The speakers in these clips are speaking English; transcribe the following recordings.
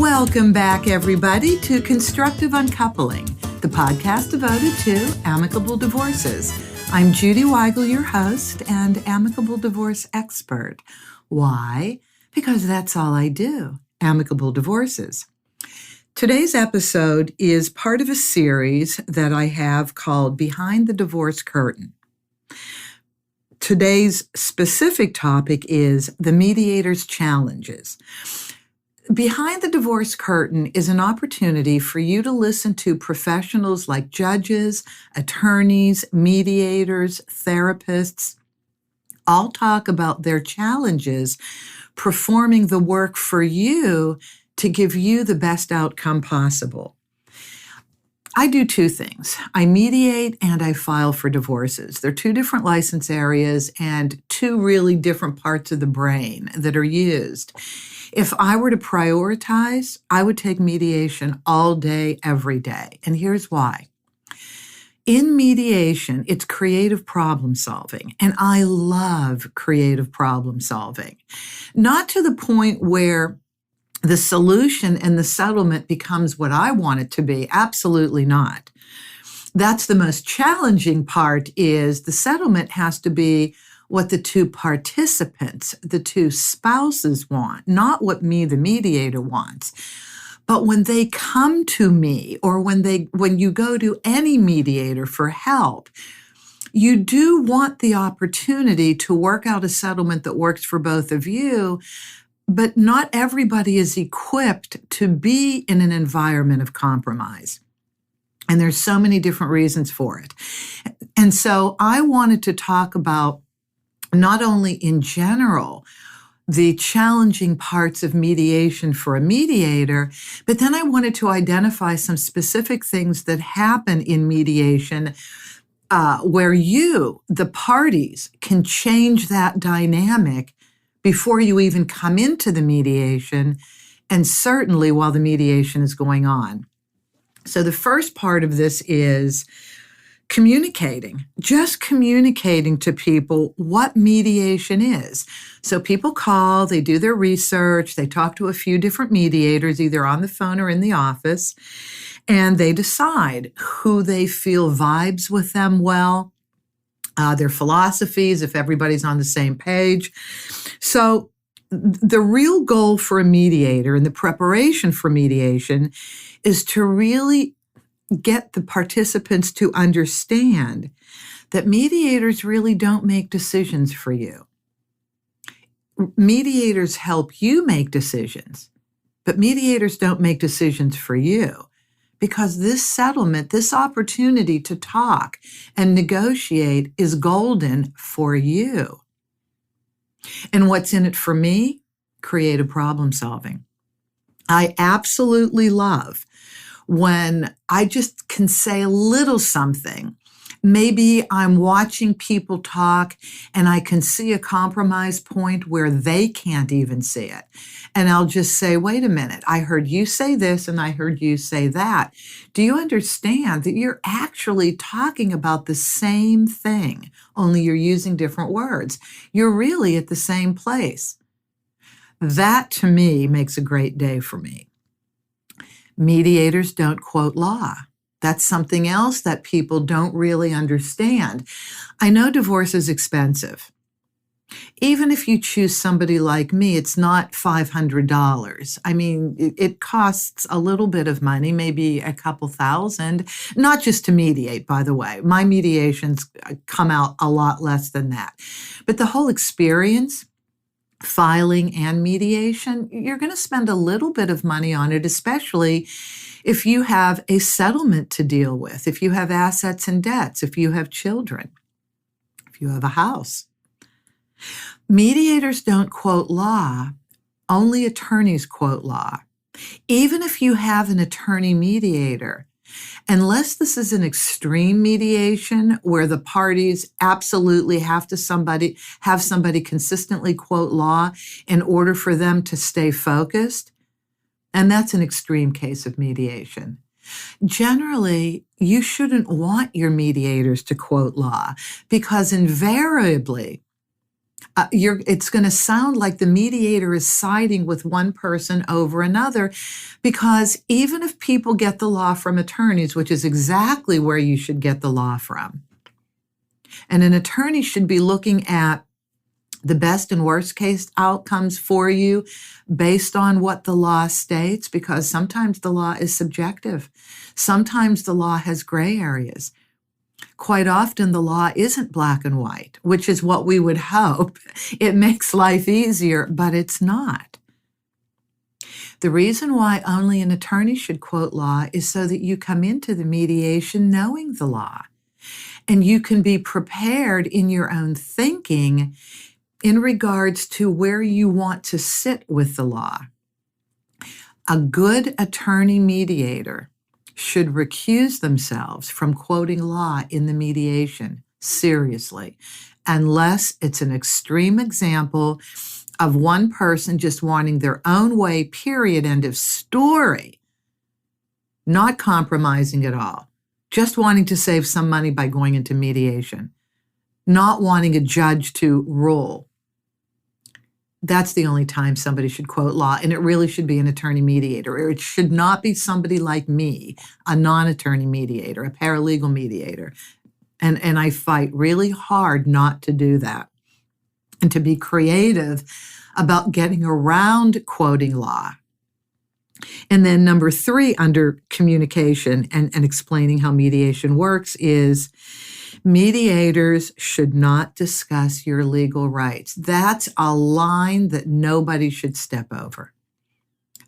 Welcome back, everybody, to Constructive Uncoupling, the podcast devoted to amicable divorces. I'm Judy Weigel, your host and amicable divorce expert. Why? Because that's all I do, amicable divorces. Today's episode is part of a series that I have called Behind the Divorce Curtain. Today's specific topic is the mediator's challenges. Behind the Divorce Curtain is an opportunity for you to listen to professionals like judges, attorneys, mediators, therapists, all talk about their challenges performing the work for you to give you the best outcome possible. I do two things. I mediate and I file for divorces. They're two different license areas and two really different parts of the brain that are used. If I were to prioritize, I would take mediation all day, every day. And here's why. In mediation, it's creative problem solving. And I love creative problem solving. Not to the point where the solution and the settlement becomes what I want it to be. Absolutely not. That's the most challenging part, is the settlement has to be what the two participants, the two spouses want, not what me, the mediator, wants. But when they come to me, or when you go to any mediator for help, you do want the opportunity to work out a settlement that works for both of you, but not everybody is equipped to be in an environment of compromise. And there's so many different reasons for it. And so I wanted to talk about not only in general the challenging parts of mediation for a mediator, but then I wanted to identify some specific things that happen in mediation where you, the parties, can change that dynamic before you even come into the mediation, and certainly while the mediation is going on. So the first part of this is communicating, just communicating to people what mediation is. So people call, they do their research, they talk to a few different mediators, either on the phone or in the office, and they decide who they feel vibes with them well, their philosophies, if everybody's on the same page. So the real goal for a mediator and the preparation for mediation is to really get the participants to understand that mediators really don't make decisions for you. Mediators help you make decisions, but mediators don't make decisions for you, because this settlement, this opportunity to talk and negotiate is golden for you. And what's in it for me? Creative problem solving. I absolutely love when I just can say a little something. Maybe I'm watching people talk and I can see a compromise point where they can't even see it. And I'll just say, wait a minute, I heard you say this and I heard you say that. Do you understand that you're actually talking about the same thing, only you're using different words? You're really at the same place. That, to me, makes a great day for me. Mediators don't quote law. That's something else that people don't really understand. I know divorce is expensive. Even if you choose somebody like me, it's not $500. I mean, it costs a little bit of money, maybe a couple thousand, not just to mediate, by the way. My mediations come out a lot less than that. But the whole experience, filing and mediation, you're going to spend a little bit of money on it, especially if you have a settlement to deal with, if you have assets and debts, if you have children, if you have a house. Mediators don't quote law, only attorneys quote law. Even if you have an attorney mediator, unless this is an extreme mediation where the parties absolutely have somebody consistently quote law in order for them to stay focused, and that's an extreme case of mediation. Generally, you shouldn't want your mediators to quote law, because invariably It's going to sound like the mediator is siding with one person over another, because even if people get the law from attorneys, which is exactly where you should get the law from, and an attorney should be looking at the best and worst case outcomes for you based on what the law states, because sometimes the law is subjective. Sometimes the law has gray areas. Quite often the law isn't black and white, which is what we would hope. It makes life easier, but it's not. The reason why only an attorney should quote law is so that you come into the mediation knowing the law, and you can be prepared in your own thinking in regards to where you want to sit with the law. A good attorney mediator should recuse themselves from quoting law in the mediation, seriously, unless it's an extreme example of one person just wanting their own way, period, end of story, not compromising at all, just wanting to save some money by going into mediation, not wanting a judge to rule. That's the only time somebody should quote law, and it really should be an attorney mediator, or it should not be somebody like me, a non-attorney mediator, a paralegal mediator. And I fight really hard not to do that and to be creative about getting around quoting law. And then number 3 under communication and explaining how mediation works is mediators should not discuss your legal rights. That's a line that nobody should step over.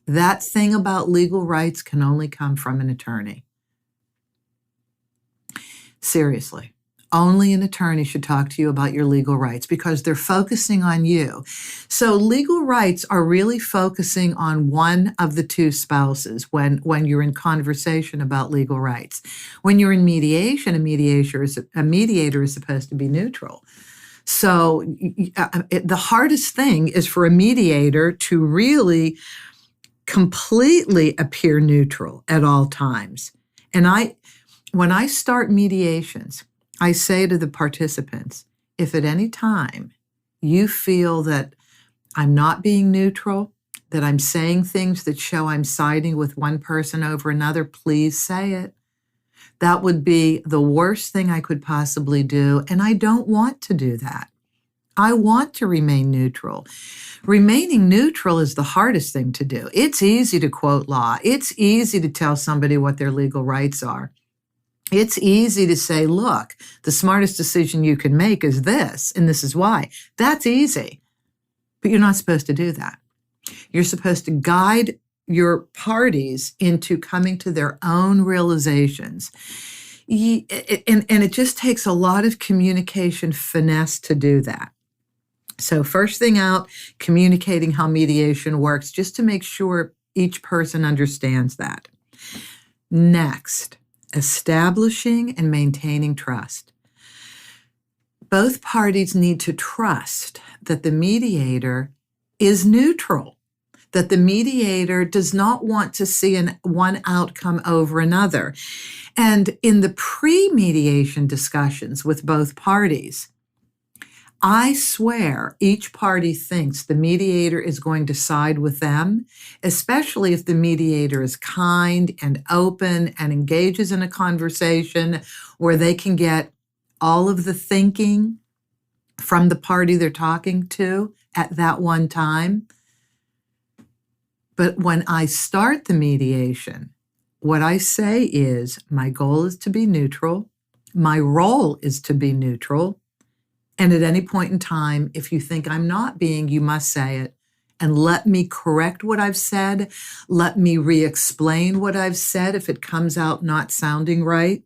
That thing about legal rights can only come from an attorney. Seriously, only an attorney should talk to you about your legal rights, because they're focusing on you. So legal rights are really focusing on one of the two spouses when you're in conversation about legal rights. When you're in mediation, a mediator is supposed to be neutral. So the hardest thing is for a mediator to really completely appear neutral at all times. And when I start mediations, I say to the participants, if at any time you feel that I'm not being neutral, that I'm saying things that show I'm siding with one person over another, please say it. That would be the worst thing I could possibly do, and I don't want to do that. I want to remain neutral. Remaining neutral is the hardest thing to do. It's easy to quote law. It's easy to tell somebody what their legal rights are. It's easy to say, look, the smartest decision you can make is this, and this is why. That's easy. But you're not supposed to do that. You're supposed to guide your parties into coming to their own realizations. And it just takes a lot of communication finesse to do that. So first thing out, communicating how mediation works, just to make sure each person understands that. Next, establishing and maintaining trust. Both parties need to trust that the mediator is neutral, that the mediator does not want to see one outcome over another. And in the pre-mediation discussions with both parties, I swear each party thinks the mediator is going to side with them, especially if the mediator is kind and open and engages in a conversation where they can get all of the thinking from the party they're talking to at that one time. But when I start the mediation, what I say is my goal is to be neutral. My role is to be neutral. And at any point in time, if you think I'm not being, you must say it. And let me correct what I've said. Let me re-explain what I've said if it comes out not sounding right.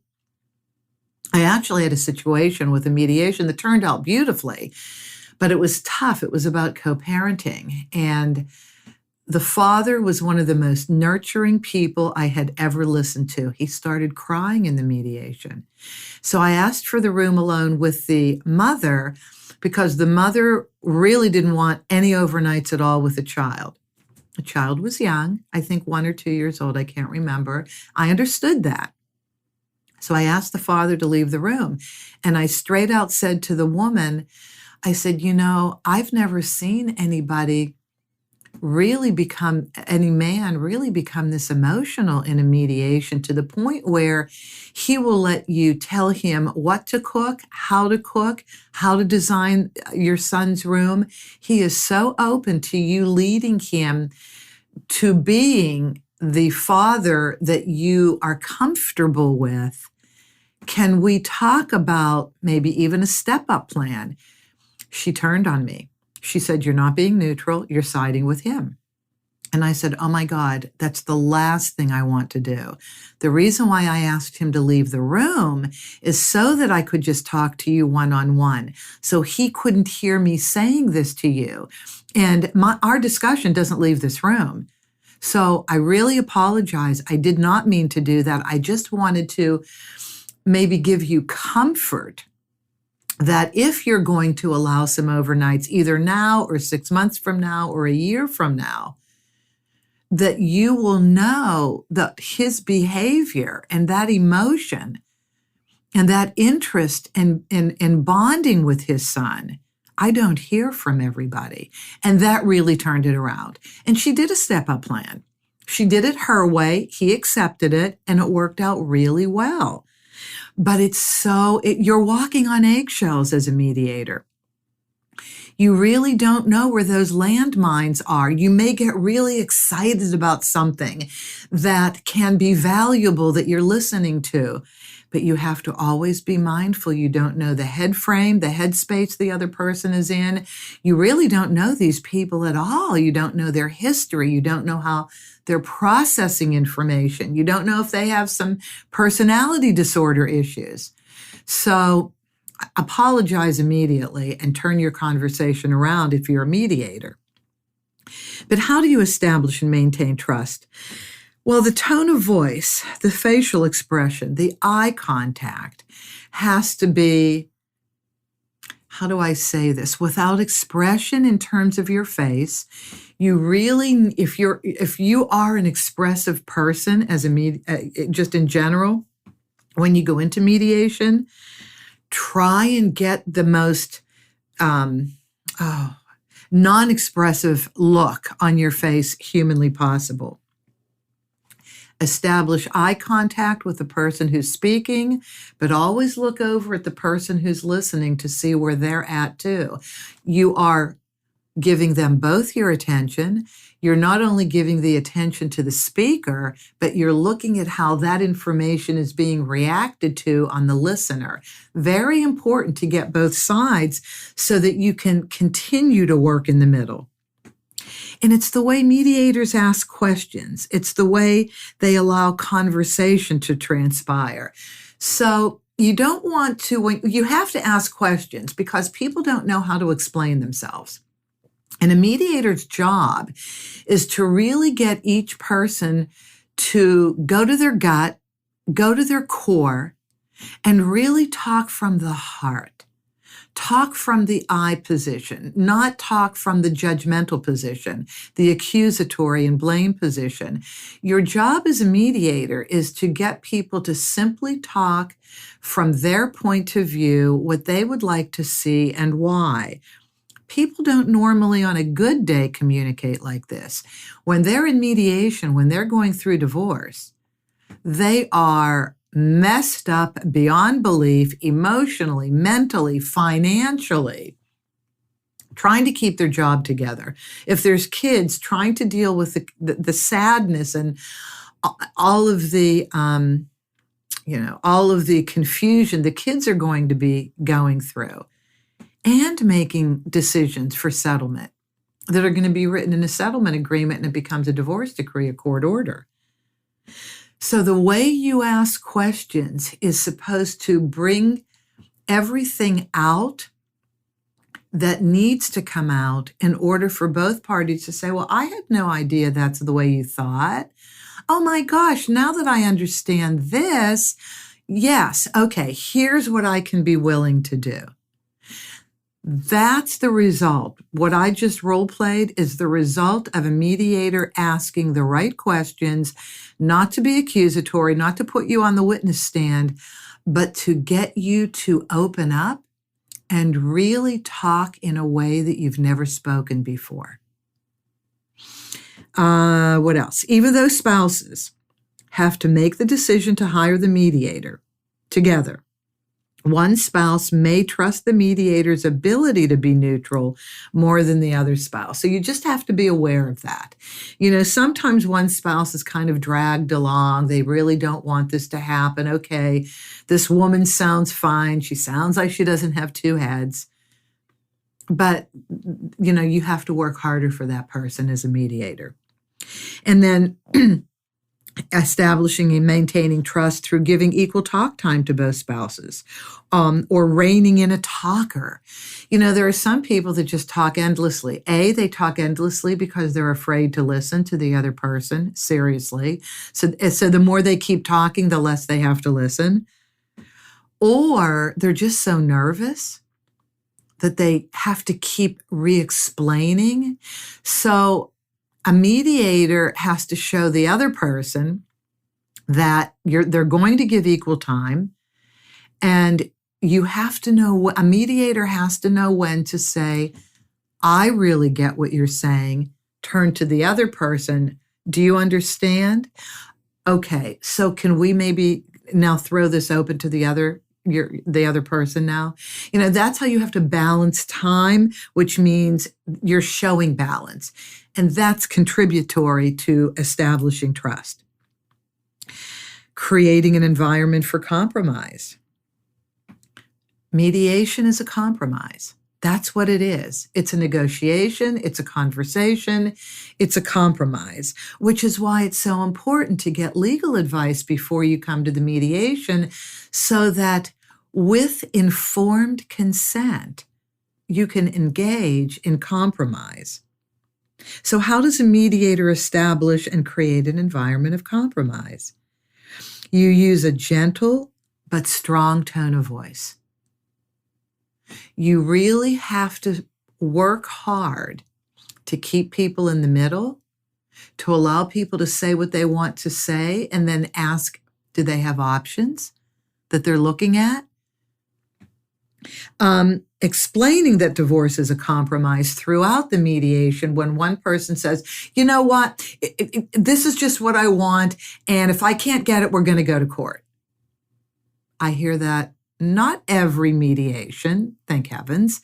I actually had a situation with a mediation that turned out beautifully, but it was tough. It was about co-parenting. And the father was one of the most nurturing people I had ever listened to. He started crying in the mediation. So I asked for the room alone with the mother because the mother really didn't want any overnights at all with the child. The child was young, I think 1 or 2 years old, I can't remember. I understood that. So I asked the father to leave the room. And I straight out said to the woman, I said, I've never seen any man really become this emotional in a mediation to the point where he will let you tell him what to cook, how to design your son's room. He is so open to you leading him to being the father that you are comfortable with. Can we talk about maybe even a step-up plan? She turned on me. She said, "You're not being neutral, you're siding with him." And I said, "Oh my God, that's the last thing I want to do. The reason why I asked him to leave the room is so that I could just talk to you one-on-one. So he couldn't hear me saying this to you. And our discussion doesn't leave this room. So I really apologize. I did not mean to do that. I just wanted to maybe give you comfort that if you're going to allow some overnights, either now or 6 months from now or a year from now, that you will know that his behavior and that emotion and that interest in bonding with his son, I don't hear from everybody." And that really turned it around. And she did a step-up plan. She did it her way. He accepted it, and it worked out really well. But you're walking on eggshells as a mediator. You really don't know where those landmines are. You may get really excited about something that can be valuable that you're listening to, but you have to always be mindful. You don't know the head frame, the headspace the other person is in. You really don't know these people at all. You don't know their history. You don't know how they're processing information. You don't know if they have some personality disorder issues. So apologize immediately and turn your conversation around if you're a mediator. But how do you establish and maintain trust? Well, the tone of voice, the facial expression, the eye contact has to be, how do I say this, without expression in terms of your face. You really, if you are an expressive person as just in general, when you go into mediation, try and get the most non-expressive look on your face humanly possible. Establish eye contact with the person who's speaking, but always look over at the person who's listening to see where they're at too. You are giving them both your attention. You're not only giving the attention to the speaker, but you're looking at how that information is being reacted to on the listener. Very important to get both sides so that you can continue to work in the middle. And it's the way mediators ask questions. It's the way they allow conversation to transpire. So you don't want to, you have to ask questions because people don't know how to explain themselves. And a mediator's job is to really get each person to go to their gut, go to their core, and really talk from the heart. Talk from the I position, not talk from the judgmental position, the accusatory and blame position. Your job as a mediator is to get people to simply talk from their point of view, what they would like to see and why. People don't normally on a good day communicate like this. When they're in mediation, when they're going through divorce, they are messed up beyond belief, emotionally, mentally, financially, trying to keep their job together. If there's kids, trying to deal with the sadness and all of the, all of the confusion the kids are going to be going through, and making decisions for settlement that are going to be written in a settlement agreement and it becomes a divorce decree, a court order. So the way you ask questions is supposed to bring everything out that needs to come out in order for both parties to say, well, I had no idea that's the way you thought. Oh my gosh, now that I understand this, yes, okay, here's what I can be willing to do. That's the result. What I just role played is the result of a mediator asking the right questions, not to be accusatory, not to put you on the witness stand, but to get you to open up and really talk in a way that you've never spoken before. What else? Even though spouses have to make the decision to hire the mediator together, one spouse may trust the mediator's ability to be neutral more than the other spouse. So you just have to be aware of that. Sometimes one spouse is kind of dragged along. They really don't want this to happen. Okay, this woman sounds fine. She sounds like she doesn't have two heads. But, you have to work harder for that person as a mediator. And then establishing and maintaining trust through giving equal talk time to both spouses, or reining in a talker. There are some people that just talk endlessly. They talk endlessly because they're afraid to listen to the other person, seriously. So the more they keep talking, the less they have to listen. Or they're just so nervous that they have to keep re-explaining. So a mediator has to show the other person that they're going to give equal time, and you have to know, a mediator has to know when to say, I really get what you're saying. Turn to the other person. Do you understand? Okay, so can we maybe now throw this open to the other person now? That's how you have to balance time, which means you're showing balance. And that's contributory to establishing trust. Creating an environment for compromise. Mediation is a compromise. That's what it is. It's a negotiation, it's a conversation, it's a compromise, which is why it's so important to get legal advice before you come to the mediation, so that with informed consent, you can engage in compromise. So how does a mediator establish and create an environment of compromise? You use a gentle but strong tone of voice. You really have to work hard to keep people in the middle, to allow people to say what they want to say, and then ask, do they have options that they're looking at? Explaining that divorce is a compromise throughout the mediation. When one person says, you know what, this is just what I want, and if I can't get it, we're going to go to court. I hear that not every mediation, thank heavens,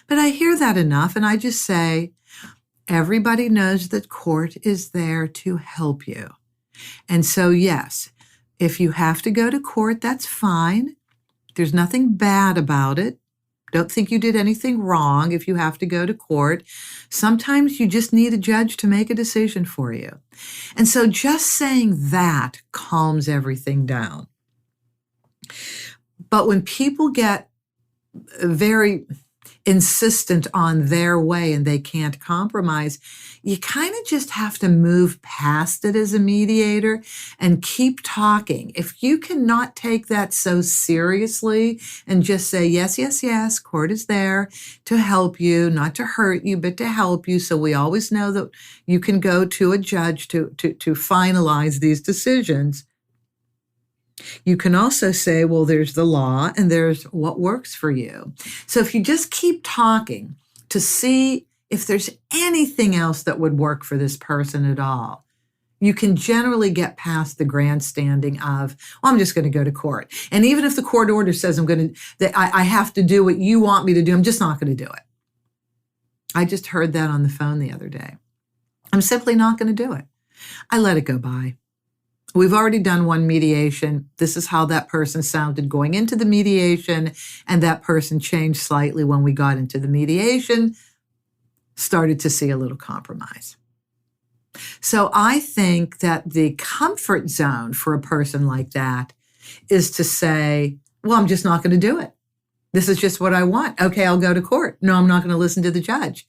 but I hear that enough, and I just say, everybody knows that court is there to help you. And so, yes, if you have to go to court, that's fine. There's nothing bad about it. Don't think you did anything wrong if you have to go to court. Sometimes you just need a judge to make a decision for you. And so just saying that calms everything down. But when people get very insistent on their way and they can't compromise, you kind of just have to move past it as a mediator and keep talking. If you cannot take that so seriously and just say, yes, yes, yes, court is there to help you, not to hurt you, but to help you. So we always know that you can go to a judge to finalize these decisions. You can also say, well, there's the law and there's what works for you. So if you just keep talking to see if there's anything else that would work for this person at all, you can generally get past the grandstanding of, well, I'm just going to go to court. And even if the court order says I have to do what you want me to do, I'm just not going to do it. I just heard that on the phone the other day. I'm simply not going to do it. I let it go by. We've already done one mediation. This is how that person sounded going into the mediation, and that person changed slightly when we got into the mediation, started to see a little compromise. So I think that the comfort zone for a person like that is to say, well, I'm just not going to do it. This is just what I want. Okay, I'll go to court. No, I'm not going to listen to the judge.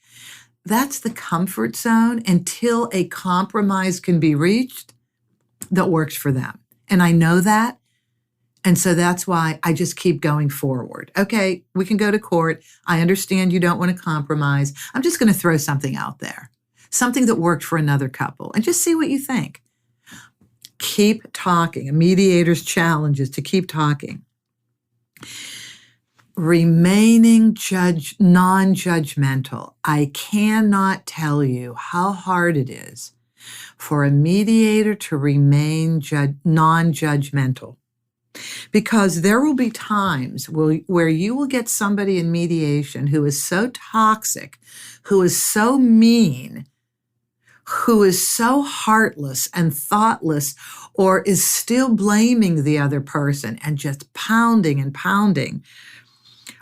That's the comfort zone until a compromise can be reached that works for them. And I know that. And so that's why I just keep going forward. Okay, we can go to court. I understand you don't want to compromise. I'm just going to throw something out there, something that worked for another couple, and just see what you think. Keep talking. A mediator's challenge is to keep talking. remaining non-judgmental. I cannot tell you how hard it is for a mediator to remain non-judgmental, because there will be times where you will get somebody in mediation who is so toxic, who is so mean, who is so heartless and thoughtless, or is still blaming the other person and just pounding and pounding.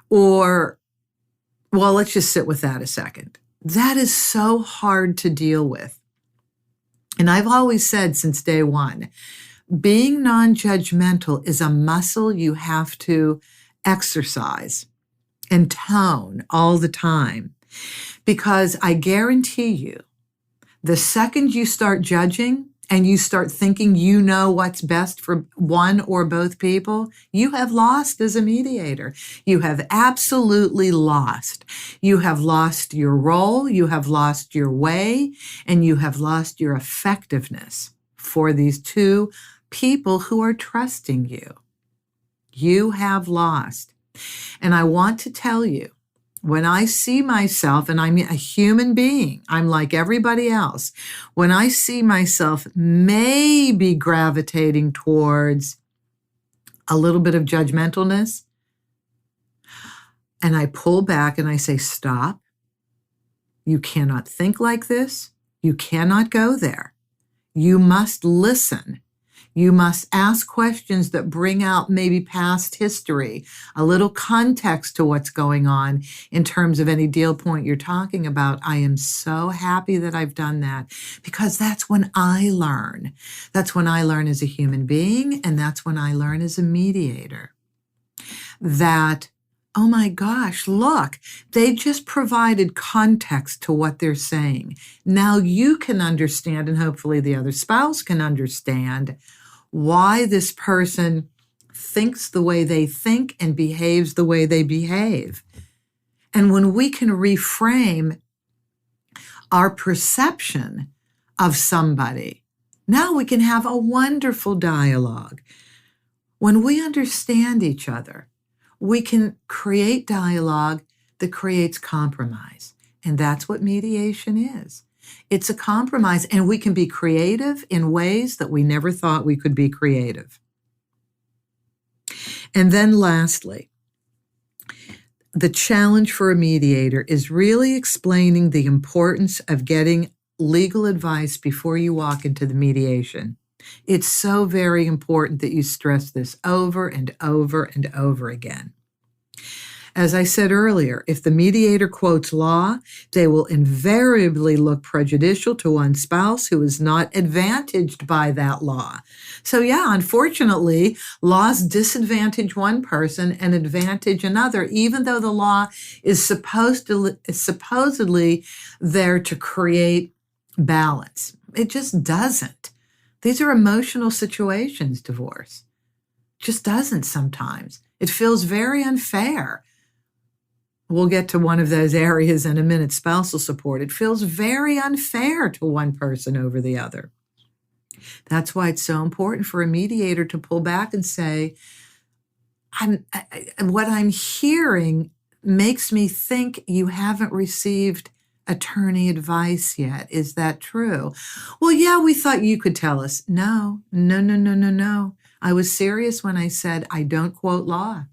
Or, well, let's just sit with that a second. That is so hard to deal with. And I've always said since day one, being non-judgmental is a muscle you have to exercise and tone all the time. Because I guarantee you, the second you start judging and you start thinking you know what's best for one or both people, you have lost as a mediator. You have absolutely lost. You have lost your role, you have lost your way, and you have lost your effectiveness for these two people who are trusting you. You have lost. And I want to tell you, when I see myself, and I'm a human being, I'm like everybody else, when I see myself maybe gravitating towards a little bit of judgmentalness, and I pull back and I say, stop. You cannot think like this. You cannot go there. You must listen. You must ask questions that bring out maybe past history, a little context to what's going on in terms of any deal point you're talking about. I am so happy that I've done that, because that's when I learn. That's when I learn as a human being, and that's when I learn as a mediator. That, oh my gosh, look, they just provided context to what they're saying. Now you can understand, and hopefully the other spouse can understand, why this person thinks the way they think and behaves the way they behave. And when we can reframe our perception of somebody, now we can have a wonderful dialogue. When we understand each other, we can create dialogue that creates compromise. And that's what mediation is. It's a compromise, and we can be creative in ways that we never thought we could be creative. And then lastly, the challenge for a mediator is really explaining the importance of getting legal advice before you walk into the mediation. It's so very important that you stress this over and over and over again. As I said earlier, if the mediator quotes law, they will invariably look prejudicial to one spouse who is not advantaged by that law. So yeah, unfortunately, laws disadvantage one person and advantage another, even though the law is supposedly there to create balance. It just doesn't. These are emotional situations, divorce. Just doesn't sometimes. It feels very unfair. We'll get to one of those areas in a minute, spousal support. It feels very unfair to one person over the other. That's why it's so important for a mediator to pull back and say, what I'm hearing makes me think you haven't received attorney advice yet. Is that true? Well, yeah, we thought you could tell us. No. I was serious when I said I don't quote law.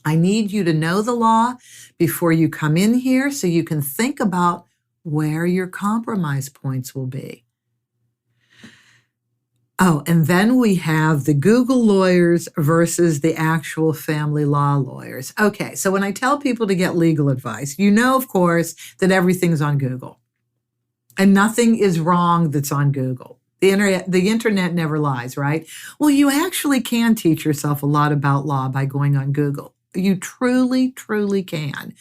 I need you to know the law before you come in here so you can think about where your compromise points will be. Oh, and then we have the Google lawyers versus the actual family law lawyers. Okay, so when I tell people to get legal advice, you know, of course, that everything's on Google. And nothing is wrong that's on Google. The internet never lies, right? Well, you actually can teach yourself a lot about law by going on Google. You truly, truly can.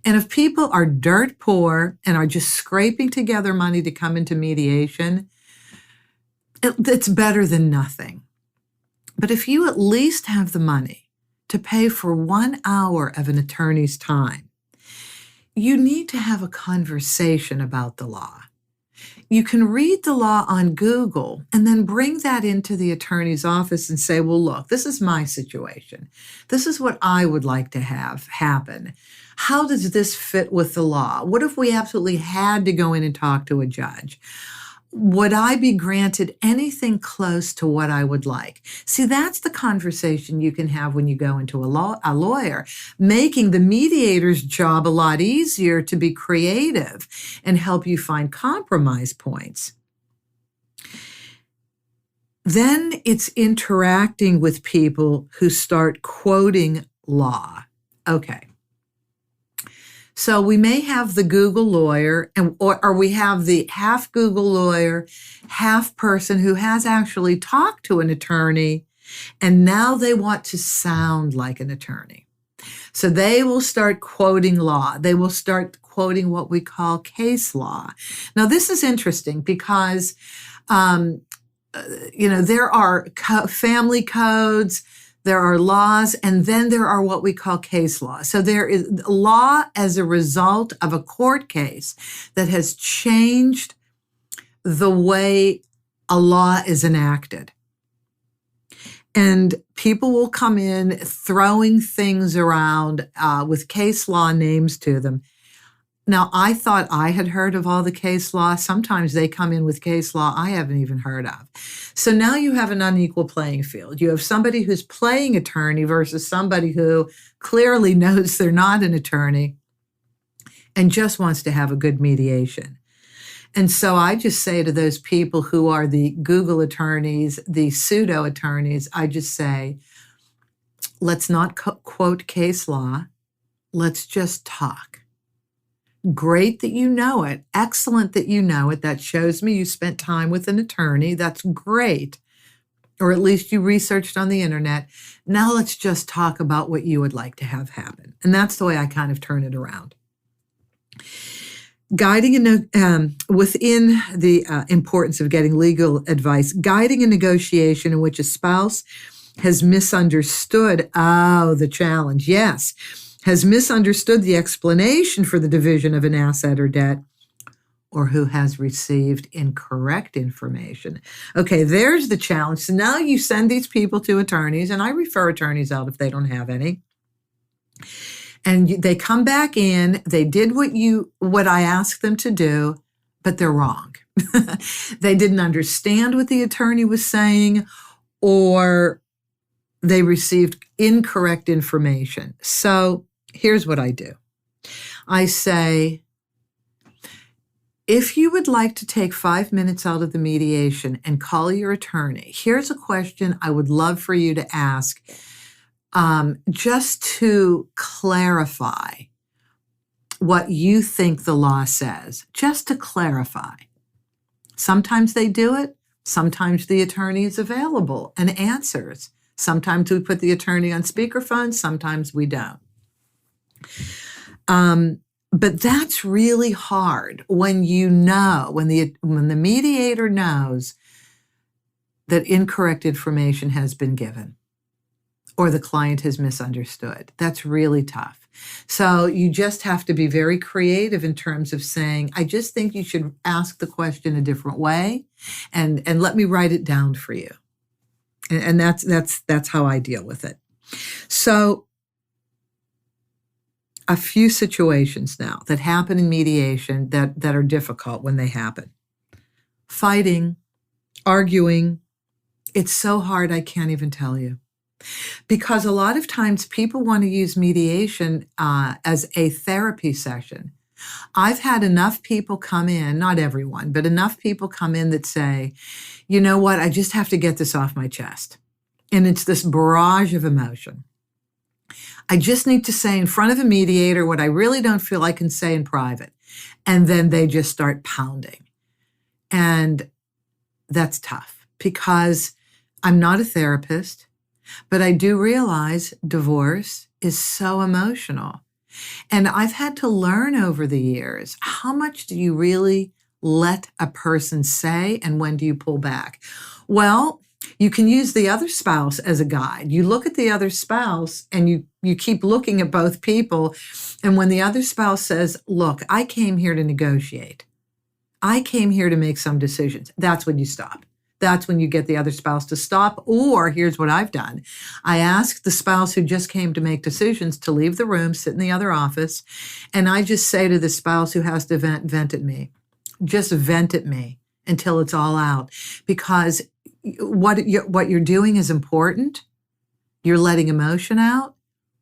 And if people are dirt poor and are just scraping together money to come into mediation, it's better than nothing. But if you at least have the money to pay for 1 hour of an attorney's time, you need to have a conversation about the law. You can read the law on Google and then bring that into the attorney's office and say, well, look, this is my situation. This is what I would like to have happen. How does this fit with the law? What if we absolutely had to go in and talk to a judge? Would I be granted anything close to what I would like? See, that's the conversation you can have when you go into a lawyer, making the mediator's job a lot easier to be creative and help you find compromise points. Then it's interacting with people who start quoting law. Okay. So we may have the Google lawyer, or we have the half Google lawyer, half person who has actually talked to an attorney, and now they want to sound like an attorney. So they will start quoting law. They will start quoting what we call case law. Now, this is interesting because, there are family codes, there are laws, and then there are what we call case law. So there is law as a result of a court case that has changed the way a law is enacted. And people will come in throwing things around with case law names to them. Now, I thought I had heard of all the case law. Sometimes they come in with case law I haven't even heard of. So now you have an unequal playing field. You have somebody who's playing attorney versus somebody who clearly knows they're not an attorney and just wants to have a good mediation. And so I just say to those people who are the Google attorneys, the pseudo attorneys, I just say, let's not quote case law. Let's just talk. Great that you know it. Excellent that you know it. That shows me you spent time with an attorney. That's great. Or at least you researched on the internet. Now let's just talk about what you would like to have happen. And that's the way I kind of turn it around. Guiding within the importance of getting legal advice, guiding a negotiation in which a spouse has misunderstood, the challenge, yes, has misunderstood the explanation for the division of an asset or debt, or who has received incorrect information. Okay, there's the challenge. So now you send these people to attorneys, and I refer attorneys out if they don't have any. And they come back in, they did what I asked them to do, but they're wrong. They didn't understand what the attorney was saying, or they received incorrect information. So here's what I do. I say, if you would like to take 5 minutes out of the mediation and call your attorney, here's a question I would love for you to ask just to clarify what you think the law says, just to clarify. Sometimes they do it. Sometimes the attorney is available and answers. Sometimes we put the attorney on speakerphone. Sometimes we don't. But that's really hard when the mediator knows that incorrect information has been given or the client has misunderstood. That's really tough. So you just have to be very creative in terms of saying, I just think you should ask the question a different way and let me write it down for you. And that's how I deal with it. So a few situations now that happen in mediation that are difficult when they happen. Fighting, arguing, it's so hard I can't even tell you. Because a lot of times people want to use mediation as a therapy session. I've had enough people come in, not everyone, but enough people come in that say, you know what, I just have to get this off my chest. And it's this barrage of emotion. I just need to say in front of a mediator what I really don't feel I can say in private. And then they just start pounding. And that's tough because I'm not a therapist, but I do realize divorce is so emotional. And I've had to learn over the years, how much do you really let a person say and when do you pull back? Well, you can use the other spouse as a guide. You look at the other spouse and you keep looking at both people. And when the other spouse says, look, I came here to negotiate. I came here to make some decisions. That's when you stop. That's when you get the other spouse to stop. Or here's what I've done. I ask the spouse who just came to make decisions to leave the room, sit in the other office, and I just say to the spouse who has to vent at me, just vent at me until it's all out. Because what you're doing is important. You're letting emotion out,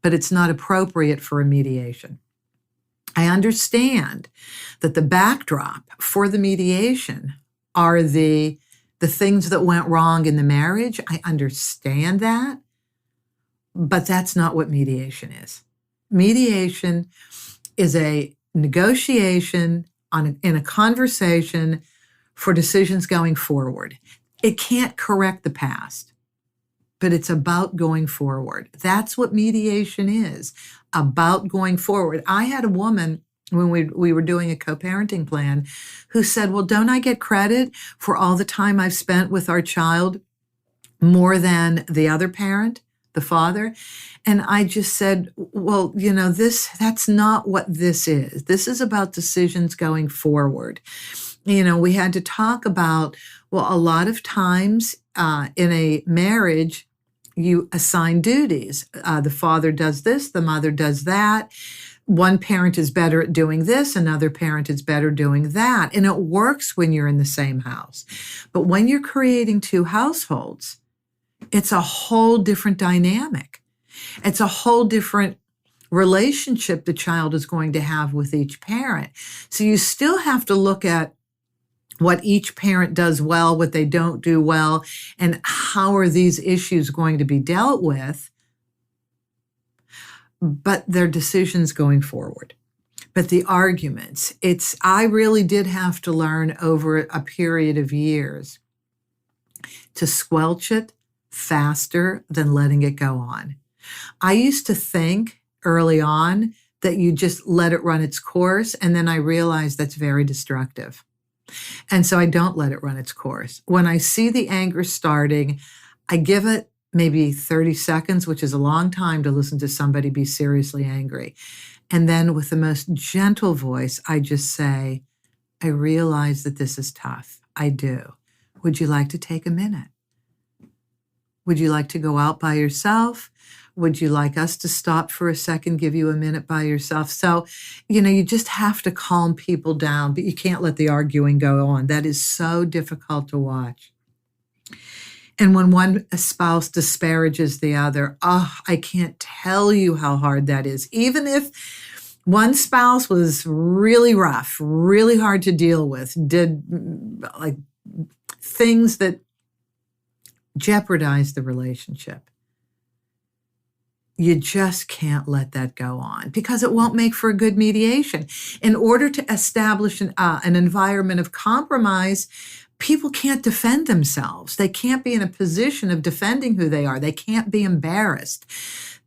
but it's not appropriate for a mediation. I understand that the backdrop for the mediation are the things that went wrong in the marriage. I understand that, but that's not what mediation is. Mediation is a negotiation in a conversation for decisions going forward. It can't correct the past, but it's about going forward. That's what mediation is, about going forward. I had a woman when we were doing a co-parenting plan who said, well, don't I get credit for all the time I've spent with our child more than the other parent, the father? And I just said, well, that's not what this is. This is about decisions going forward. We had to talk about, well, a lot of times in a marriage, you assign duties. The father does this, the mother does that. One parent is better at doing this, another parent is better doing that. And it works when you're in the same house. But when you're creating two households, it's a whole different dynamic. It's a whole different relationship the child is going to have with each parent. So you still have to look at what each parent does well, what they don't do well, and how are these issues going to be dealt with. But their decisions going forward. But the arguments, I really did have to learn over a period of years to squelch it faster than letting it go on. I used to think early on that you just let it run its course, and then I realized that's very destructive. And so I don't let it run its course. When I see the anger starting, I give it maybe 30 seconds, which is a long time to listen to somebody be seriously angry. And then with the most gentle voice, I just say, I realize that this is tough. I do. Would you like to take a minute? Would you like to go out by yourself? Would you like us to stop for a second, give you a minute by yourself? So, you just have to calm people down, but you can't let the arguing go on. That is so difficult to watch. And when one spouse disparages the other, I can't tell you how hard that is. Even if one spouse was really rough, really hard to deal with, did like things that jeopardized the relationship, you just can't let that go on because it won't make for a good mediation. In order to establish an environment of compromise, people can't defend themselves. They can't be in a position of defending who they are. They can't be embarrassed.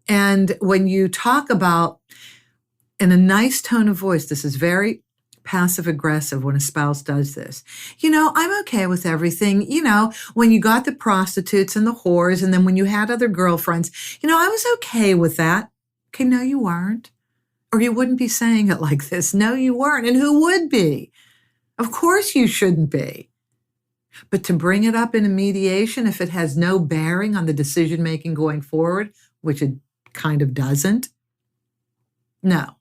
And when you talk about in a nice tone of voice, this is very passive aggressive when a spouse does this. I'm okay with everything. When you got the prostitutes and the whores, and then when you had other girlfriends, I was okay with that. Okay, no, you weren't. Or you wouldn't be saying it like this. No, you weren't. And who would be? Of course you shouldn't be. But to bring it up in a mediation, if it has no bearing on the decision-making going forward, which it kind of doesn't, no.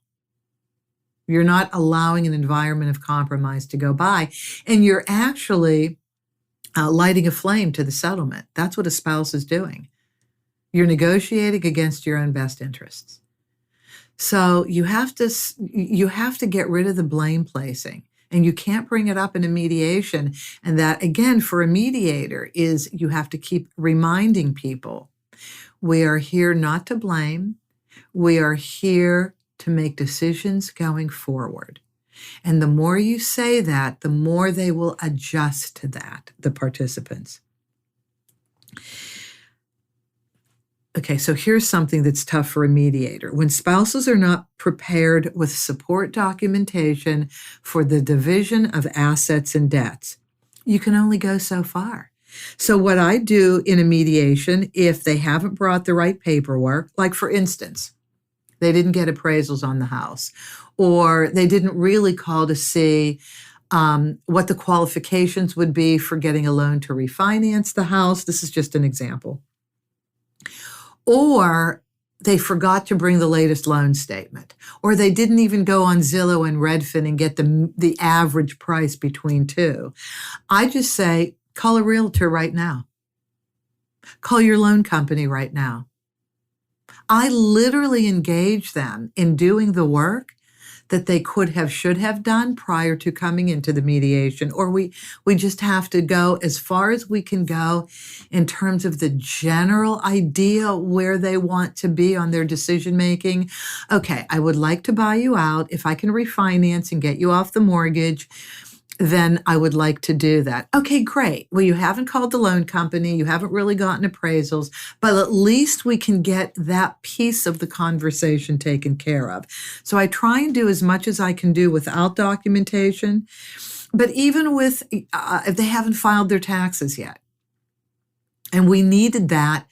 You're not allowing an environment of compromise to go by. And you're actually lighting a flame to the settlement. That's what a spouse is doing. You're negotiating against your own best interests. So you have to get rid of the blame placing. And you can't bring it up in a mediation. And that, again, for a mediator is you have to keep reminding people, we are here not to blame. We are here to make decisions going forward. And the more you say that, the more they will adjust to that, the participants. Okay, so here's something that's tough for a mediator. When spouses are not prepared with support documentation for the division of assets and debts, you can only go so far. So what I do in a mediation, if they haven't brought the right paperwork, like for instance, they didn't get appraisals on the house, or they didn't really call to see what the qualifications would be for getting a loan to refinance the house. This is just an example. Or they forgot to bring the latest loan statement, or they didn't even go on Zillow and Redfin and get the average price between two. I just say, call a realtor right now. Call your loan company right now. I literally engage them in doing the work that they should have done prior to coming into the mediation. Or we just have to go as far as we can go in terms of the general idea where they want to be on their decision making. Okay, I would like to buy you out. If I can refinance and get you off the mortgage, then I would like to do that. Okay, great. Well, you haven't called the loan company. You haven't really gotten appraisals, but at least we can get that piece of the conversation taken care of. So I try and do as much as I can do without documentation, but even with, if they haven't filed their taxes yet, and we needed that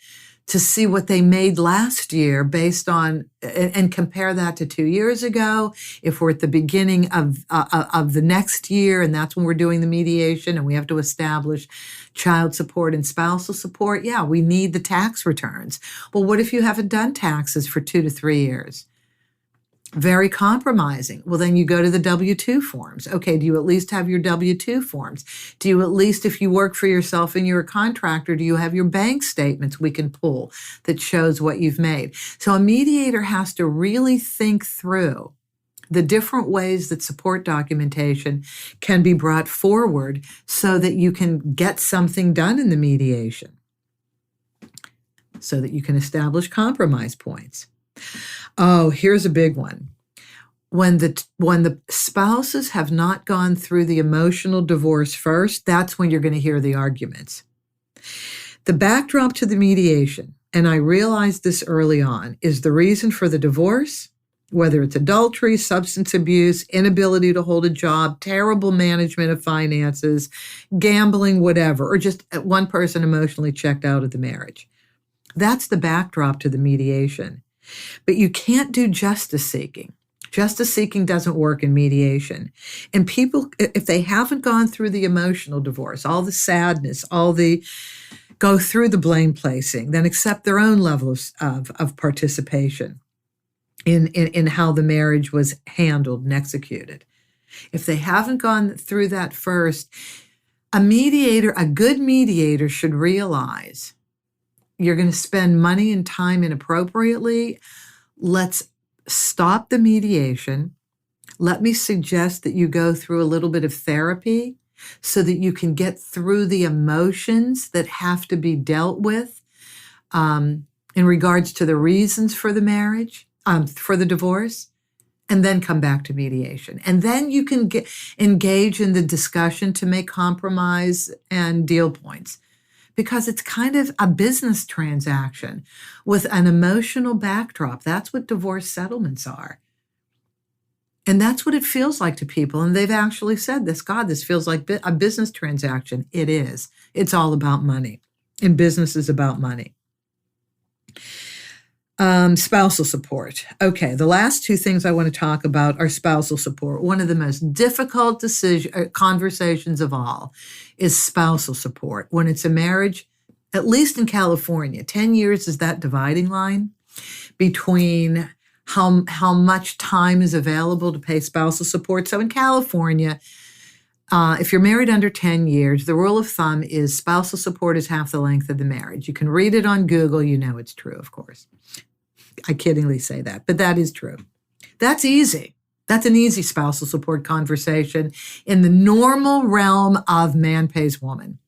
to see what they made last year based on, and compare that to 2 years ago. If we're at the beginning of the next year, and that's when we're doing the mediation, and we have to establish child support and spousal support, yeah, we need the tax returns. Well, what if you haven't done taxes for 2 to 3 years? Very compromising. Well, then you go to the W-2 forms. Okay, do you at least have your W-2 forms? Do you at least, if you work for yourself and you're a contractor, do you have your bank statements we can pull that shows what you've made? So a mediator has to really think through the different ways that support documentation can be brought forward so that you can get something done in the mediation, so that you can establish compromise points. Oh, here's a big one. When the spouses have not gone through the emotional divorce first, that's when you're going to hear the arguments. The backdrop to the mediation, and I realized this early on, is the reason for the divorce, whether it's adultery, substance abuse, inability to hold a job, terrible management of finances, gambling, whatever, or just one person emotionally checked out of the marriage. That's the backdrop to the mediation. But you can't do justice seeking. Justice seeking doesn't work in mediation. And people, if they haven't gone through the emotional divorce, all the sadness, go through the blame placing, then accept their own level of participation in how the marriage was handled and executed. If they haven't gone through that first, a good mediator should realize you're going to spend money and time inappropriately. Let's stop the mediation. Let me suggest that you go through a little bit of therapy so that you can get through the emotions that have to be dealt with in regards to the reasons for the marriage, for the divorce, and then come back to mediation. And then you can engage in the discussion to make compromise and deal points. Because it's kind of a business transaction with an emotional backdrop. That's what divorce settlements are. And that's what it feels like to people. And they've actually said this, God, this feels like a business transaction. It is. It's all about money. And business is about money. Spousal support. Okay, the last two things I want to talk about are spousal support. One of the most difficult conversations of all is spousal support. When it's a marriage, at least in California, 10 years is that dividing line between how much time is available to pay spousal support. So in California, if you're married under 10 years, the rule of thumb is spousal support is half the length of the marriage. You can read it on Google. You know it's true, of course. I kiddingly say that, but that is true. That's easy. That's an easy spousal support conversation in the normal realm of man pays woman.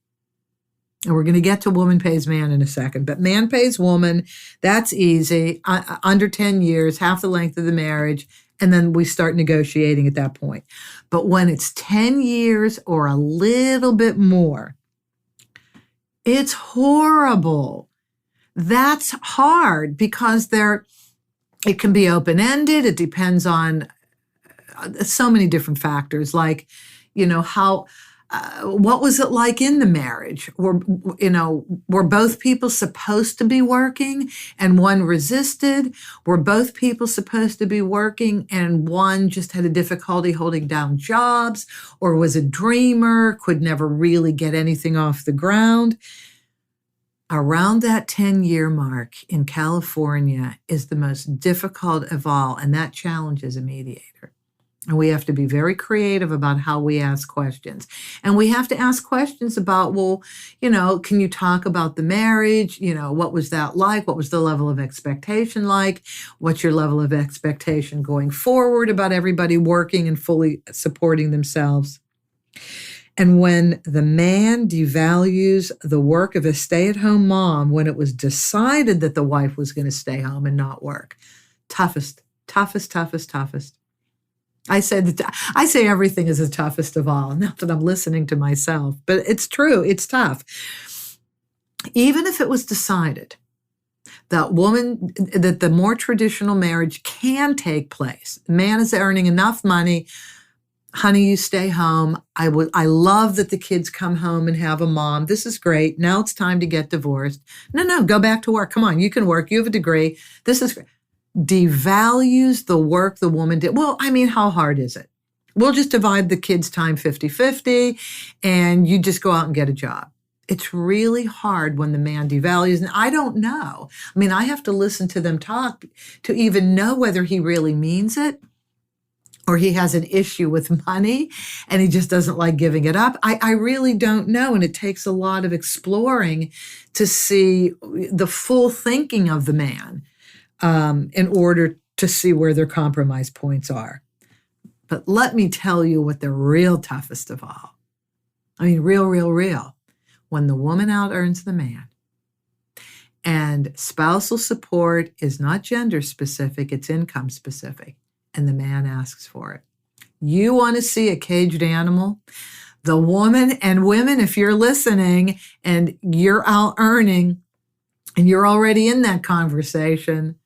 And we're going to get to woman pays man in a second, but man pays woman, that's easy. Under 10 years, half the length of the marriage, and then we start negotiating at that point. But when it's 10 years or a little bit more, it's horrible. That's hard because it can be open-ended. It depends on so many different factors, like, how what was it like in the marriage? Were both people supposed to be working and one resisted? Were both people supposed to be working and one just had a difficulty holding down jobs, or was a dreamer, could never really get anything off the ground? Around that 10-year mark in California is the most difficult of all, and that challenges a mediator. And we have to be very creative about how we ask questions. And we have to ask questions about, well, can you talk about the marriage? What was that like? What was the level of expectation like? What's your level of expectation going forward about everybody working and fully supporting themselves? And when the man devalues the work of a stay-at-home mom, when it was decided that the wife was going to stay home and not work, toughest. I say everything is the toughest of all. Not that I'm listening to myself, but it's true. It's tough. Even if it was decided that the more traditional marriage can take place, man is earning enough money, honey, you stay home. I love that the kids come home and have a mom. This is great. Now it's time to get divorced. No, go back to work. Come on, you can work. You have a degree. This is great. Devalues the work the woman did. Well, how hard is it? We'll just divide the kids' time 50-50 and you just go out and get a job. It's really hard when the man devalues. And I don't know. I have to listen to them talk to even know whether he really means it or he has an issue with money and he just doesn't like giving it up. I really don't know. And it takes a lot of exploring to see the full thinking of the man. In order to see where their compromise points are. But let me tell you what the real toughest of all. Real. When the woman out-earns the man. And spousal support is not gender specific, it's income specific. And the man asks for it. You want to see a caged animal? The woman and women, if you're listening and you're out-earning and you're already in that conversation,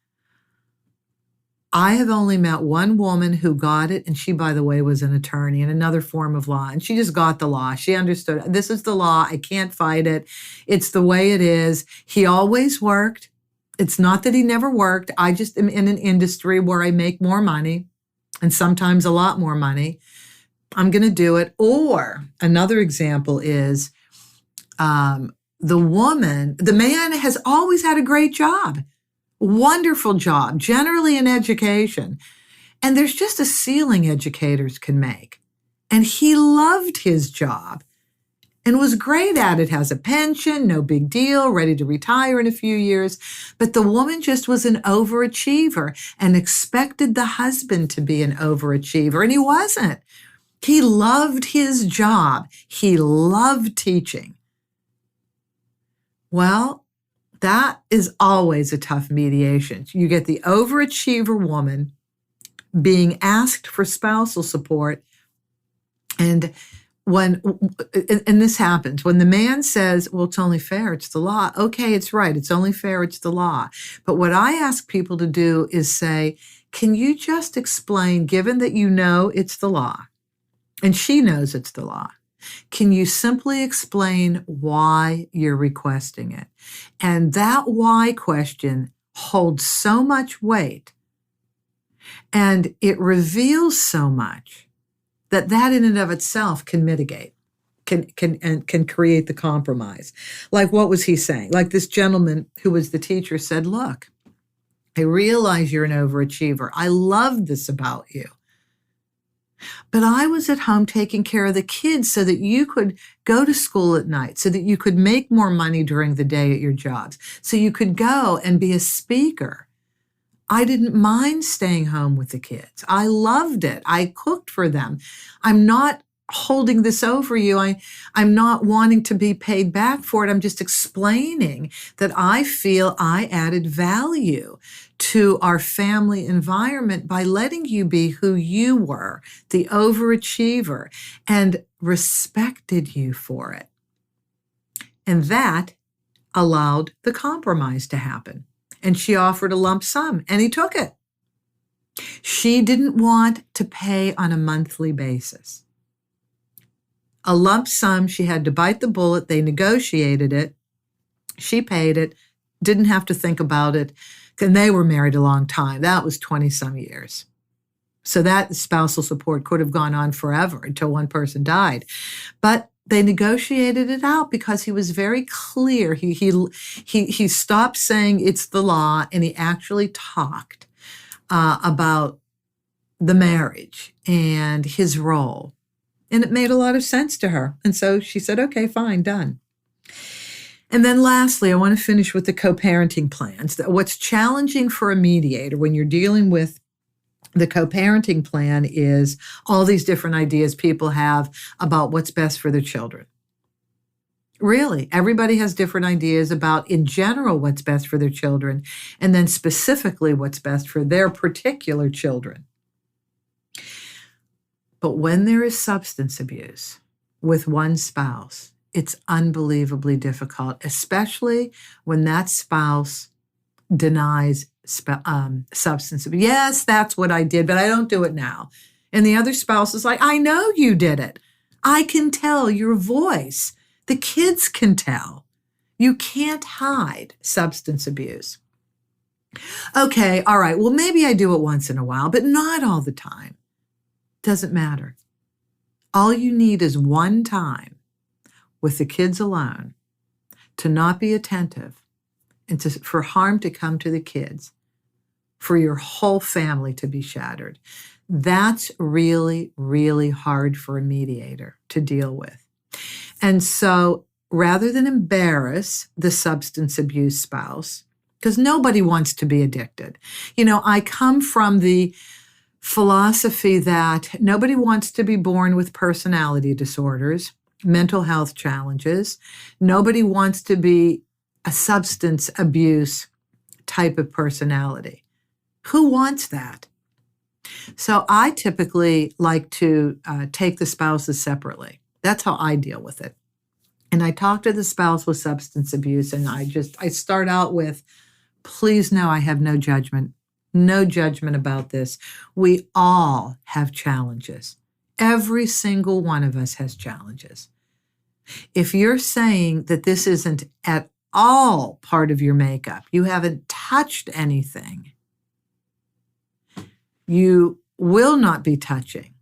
I have only met one woman who got it, and she, by the way, was an attorney in another form of law, and she just got the law. She understood, this is the law, I can't fight it. It's the way it is. He always worked. It's not that he never worked. I just am in an industry where I make more money, and sometimes a lot more money. I'm going to do it. Or another example is the man has always had a great job. Wonderful job, generally in education. And there's just a ceiling educators can make. And he loved his job and was great at it, has a pension, no big deal, ready to retire in a few years. But the woman just was an overachiever and expected the husband to be an overachiever. And he wasn't. He loved his job. He loved teaching. Well, that is always a tough mediation. You get the overachiever woman being asked for spousal support. And this happens, when the man says, well, it's only fair, it's the law. Okay, it's right. It's only fair, it's the law. But what I ask people to do is say, can you just explain, given that you know it's the law, and she knows it's the law, can you simply explain why you're requesting it? And that why question holds so much weight and it reveals so much that in and of itself can mitigate, can create the compromise. Like, what was he saying? Like, this gentleman who was the teacher said, look, I realize you're an overachiever. I love this about you. But I was at home taking care of the kids so that you could go to school at night, so that you could make more money during the day at your jobs, so you could go and be a speaker. I didn't mind staying home with the kids. I loved it. I cooked for them. I'm not holding this over you. I'm not wanting to be paid back for it. I'm just explaining that I feel I added value to our family environment by letting you be who you were, the overachiever, and respected you for it. And that allowed the compromise to happen. And she offered a lump sum, and he took it. She didn't want to pay on a monthly basis. a lump sum. She had to bite the bullet. They negotiated it. She paid it, didn't have to think about it. And they were married a long time. That was 20 some years. So that spousal support could have gone on forever until one person died. But they negotiated it out because he was very clear. He stopped saying it's the law, and he actually talked about the marriage and his role. And it made a lot of sense to her. And so she said, okay, fine, done. And then lastly, I want to finish with the co-parenting plans. What's challenging for a mediator when you're dealing with the co-parenting plan is all these different ideas people have about what's best for their children. Really, everybody has different ideas about, in general, what's best for their children, and then specifically what's best for their particular children. But when there is substance abuse with one spouse, it's unbelievably difficult, especially when that spouse denies substance abuse. Yes, that's what I did, but I don't do it now. And the other spouse is like, I know you did it. I can tell your voice. The kids can tell. You can't hide substance abuse. Okay, all right, well, maybe I do it once in a while, but not all the time. Doesn't matter. All you need is one time with the kids alone to not be attentive and for harm to come to the kids, for your whole family to be shattered. That's really, really hard for a mediator to deal with. And so rather than embarrass the substance abuse spouse, because nobody wants to be addicted. I come from the philosophy that nobody wants to be born with personality disorders, mental health challenges. Nobody wants to be a substance abuse type of personality. Who wants that? So I typically like to take the spouses separately. That's how I deal with it. And I talk to the spouse with substance abuse, and I start out with, please know I have no judgment about this. We all have challenges. Every single one of us has challenges. If you're saying that this isn't at all part of your makeup, you haven't touched anything, you will not be touching.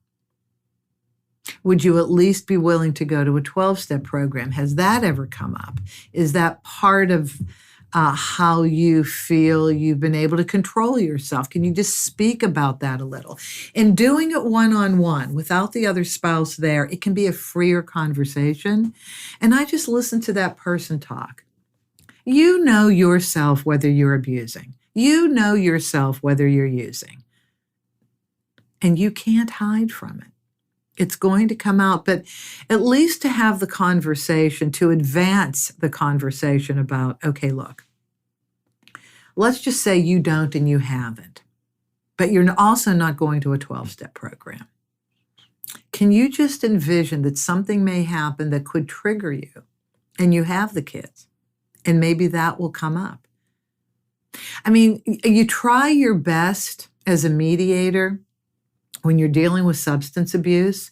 Would you at least be willing to go to a 12-step program? Has that ever come up? Is that part of how you feel you've been able to control yourself? Can you just speak about that a little? And doing it one-on-one without the other spouse there, it can be a freer conversation. And I just listen to that person talk. You know yourself whether you're abusing. You know yourself whether you're using. And you can't hide from it. It's going to come out, but at least to have the conversation, to advance the conversation about, okay, look, let's just say you don't and you haven't, but you're also not going to a 12-step program. Can you just envision that something may happen that could trigger you, and you have the kids, and maybe that will come up? I mean, you try your best as a mediator when you're dealing with substance abuse,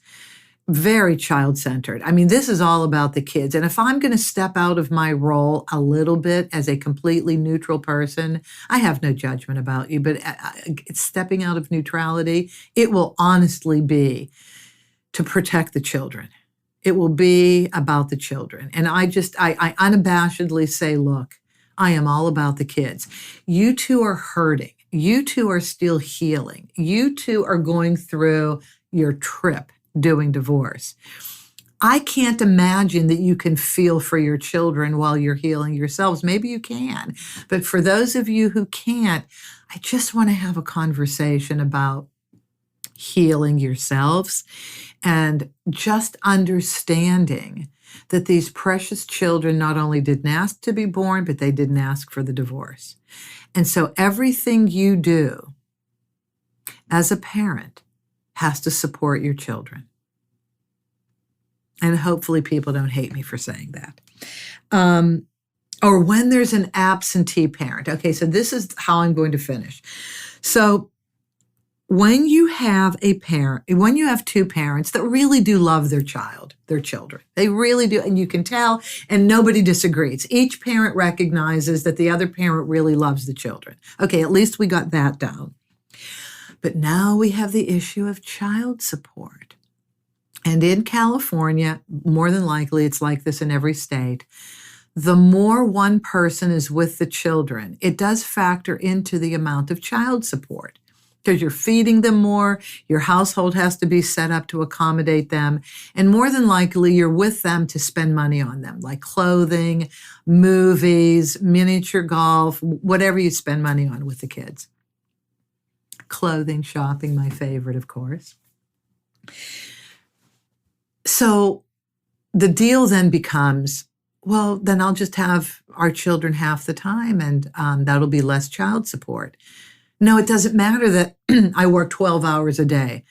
very child-centered. I mean, this is all about the kids. And if I'm going to step out of my role a little bit as a completely neutral person, I have no judgment about you, but stepping out of neutrality, it will honestly be to protect the children. It will be about the children. And I unabashedly say, look, I am all about the kids. You two are hurting. You two are still healing. You two are going through your trip doing divorce. I can't imagine that you can feel for your children while you're healing yourselves. Maybe you can. But for those of you who can't, I just want to have a conversation about healing yourselves and just understanding that these precious children not only didn't ask to be born, but they didn't ask for the divorce. And so everything you do as a parent has to support your children. And hopefully people don't hate me for saying that. Or when there's an absentee parent. Okay, so this is how I'm going to finish. So when you have two parents that really do love their child, their children. They really do. And you can tell, and nobody disagrees. Each parent recognizes that the other parent really loves the children. Okay, at least we got that down. But now we have the issue of child support. And in California, more than likely, it's like this in every state, the more one person is with the children, it does factor into the amount of child support. Because you're feeding them more, your household has to be set up to accommodate them, and more than likely you're with them to spend money on them, like clothing, movies, miniature golf, whatever you spend money on with the kids. Clothing, shopping, my favorite, of course. So the deal then becomes, well, then I'll just have our children half the time, and that'll be less child support. No, it doesn't matter that I work 12 hours a day,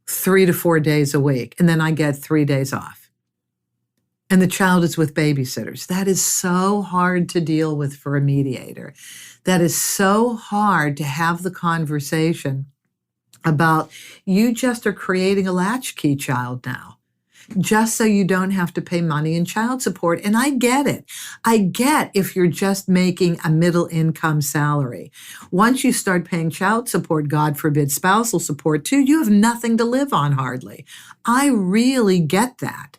3 to 4 days a week, and then I get 3 days off. And the child is with babysitters. That is so hard to deal with for a mediator. That is so hard to have the conversation about, you just are creating a latchkey child now, just so you don't have to pay money in child support. And I get it. I get if you're just making a middle income salary. Once you start paying child support, God forbid spousal support too, you have nothing to live on hardly. I really get that.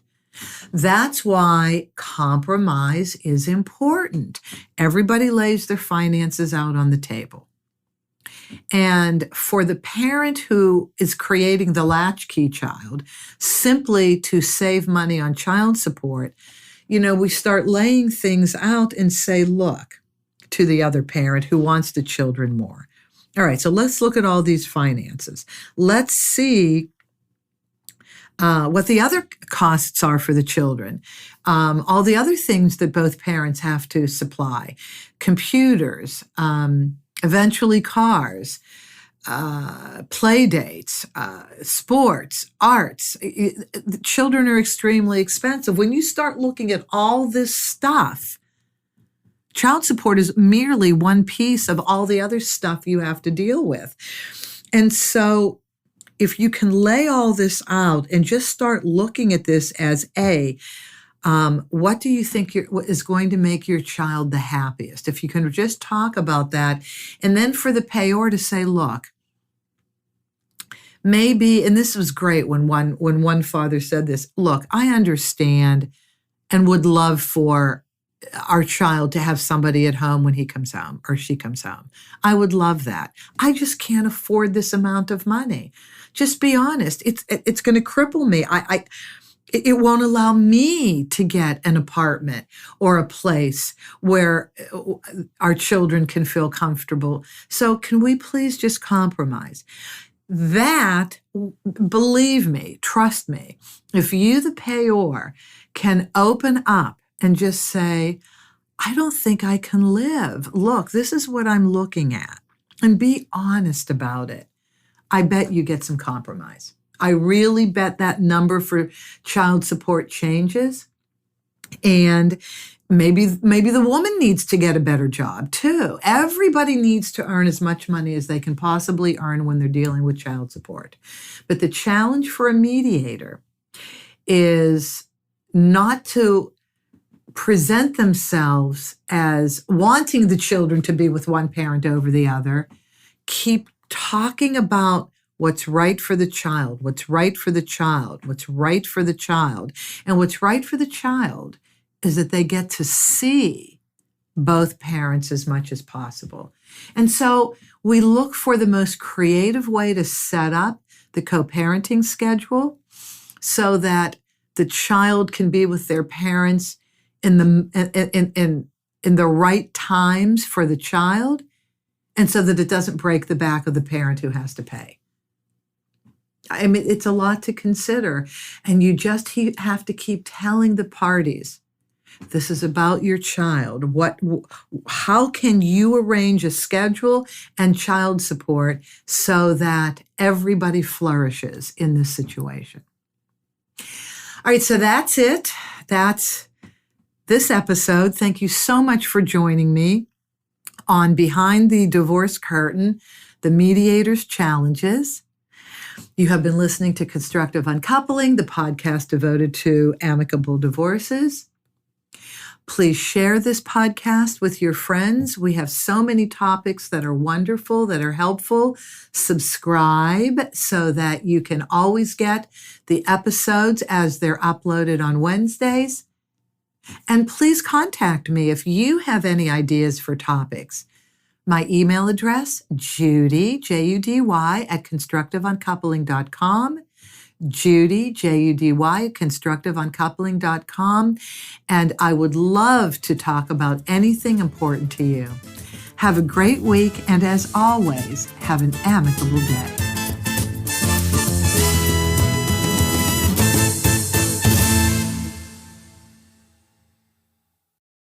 That's why compromise is important. Everybody lays their finances out on the table. And for the parent who is creating the latchkey child simply to save money on child support, we start laying things out and say, look, to the other parent who wants the children more. All right, so let's look at all these finances. Let's see what the other costs are for the children. All the other things that both parents have to supply. Computers, eventually cars, play dates, sports, arts. Children are extremely expensive. When you start looking at all this stuff, child support is merely one piece of all the other stuff you have to deal with. And so if you can lay all this out and just start looking at this as what do you think is going to make your child the happiest? If you can just talk about that. And then for the payor to say, look, maybe, and this was great when one father said this, look, I understand and would love for our child to have somebody at home when he comes home or she comes home. I would love that. I just can't afford this amount of money. Just be honest. It's going to cripple me. It won't allow me to get an apartment or a place where our children can feel comfortable. So can we please just compromise? That, believe me, trust me, if you, the payor, can open up and just say, I don't think I can live. Look, this is what I'm looking at. And be honest about it. I bet you get some compromise. I really bet that number for child support changes. And maybe the woman needs to get a better job too. Everybody needs to earn as much money as they can possibly earn when they're dealing with child support. But the challenge for a mediator is not to present themselves as wanting the children to be with one parent over the other. Keep talking about what's right for the child, what's right for the child, what's right for the child. And what's right for the child is that they get to see both parents as much as possible. And so we look for the most creative way to set up the co-parenting schedule so that the child can be with their parents in the right times for the child, and so that it doesn't break the back of the parent who has to pay. I mean, it's a lot to consider, and you just have to keep telling the parties, this is about your child. How can you arrange a schedule and child support so that everybody flourishes in this situation? All right, so that's it. That's this episode. Thank you so much for joining me on Behind the Divorce Curtain, the Mediators Challenges. You have been listening to Constructive Uncoupling, the podcast devoted to amicable divorces. Please share this podcast with your friends. We have so many topics that are wonderful, that are helpful. Subscribe so that you can always get the episodes as they're uploaded on Wednesdays. And please contact me if you have any ideas for topics. My email address, Judy, Judy, at constructiveuncoupling.com. Judy, Judy, at constructiveuncoupling.com. And I would love to talk about anything important to you. Have a great week, and as always, have an amicable day.